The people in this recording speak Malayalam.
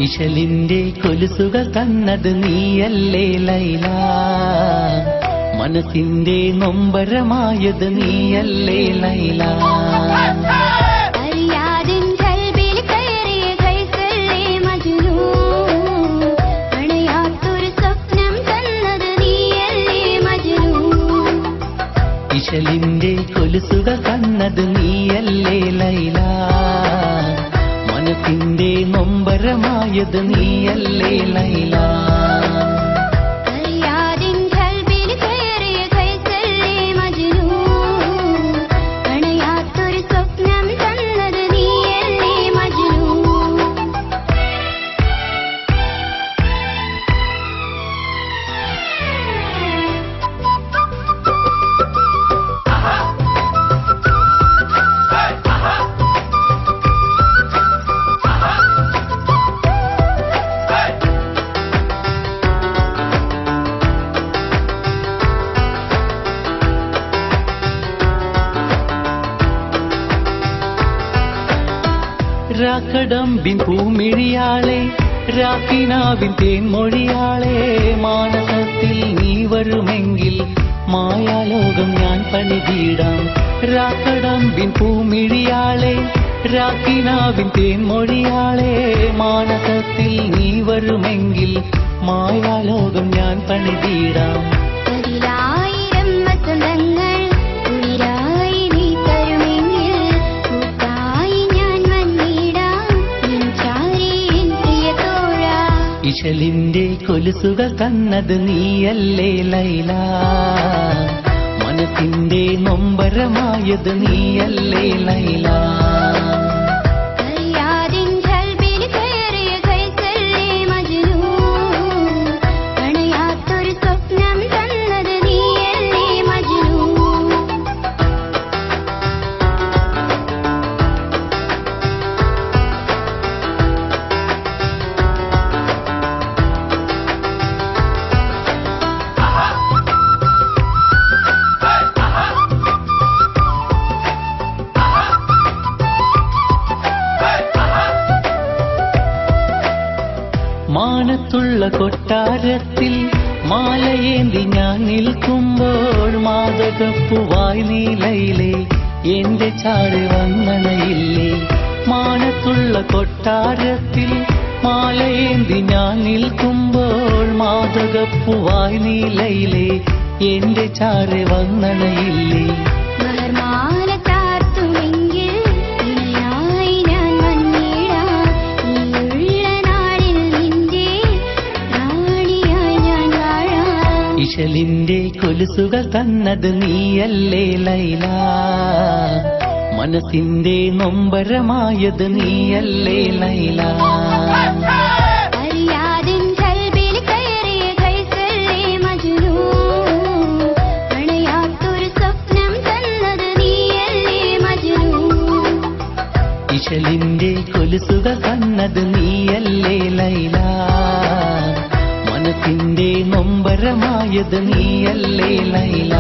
ഇശലിന്റെ കൊലുസുകൾ തന്നത് നീയല്ലേ ലൈല, മനസ്സിന്റെ നൊമ്പരമായത് നീയല്ലേ ലൈല. ഇശലിന്റെ കൊലുസുകൾ തന്നത് നീയല്ലേ ലൈല, മനസ്സിന്റെ നൊമ്പരമായത് നീയല്ലേ ലൈല. രാക്കടമ്പിൻ പൂമിഴിയാളെ, രാക്കിനാവിൻ തേൻമൊഴിയാളെ, മാനസത്തിൽ നീ വരുമെങ്കിൽ മായാലോകം ഞാൻ പണിതീടാം. രാക്കടമ്പിൻ പൂമിഴിയാളെ, രാക്കിനാവിൻ തേൻമൊഴിയാളെ, മാനസത്തിൽ നീ വരുമെങ്കിൽ മായാലോകം ഞാൻ പണിതീടാം. ഇശലിന്റെ കൊലുസുകൾ തന്നത് നീയല്ലേ ലൈല, മനസ്സിന്റെ നൊമ്പരമായത് നീയല്ലേ ലൈല. മാനത്തുള്ള കൊട്ടാരത്തിൽ മാലയേന്തി ഞാൻ നിൽക്കുമ്പോൾ മാതകപ്പൂവായി നീലയിലെ എന്റെ ചാട് വന്നണയില്ലേ. മാനത്തുള്ള കൊട്ടാരത്തിൽ മാലയേന്തി ഞാൻ നിൽക്കുമ്പോൾ മാതകപ്പൂവായി നീലയിലെ എന്റെ ചാട് വന്നണയില്ലേ. ഇശലിന്റെ കൊലുസുകൾ തന്നത് നീയല്ലേ ലൈല, മനസ്സിന്റെ നൊമ്പരമായത് നീയല്ലേ ലൈല. ഇശലിന്റെ കൊലുസുകൾ തന്നത് നീയല്ലേ ലൈല, മനസ്സിന്റെ നൊമ്പരമായത് നീയല്ലേ ലൈല.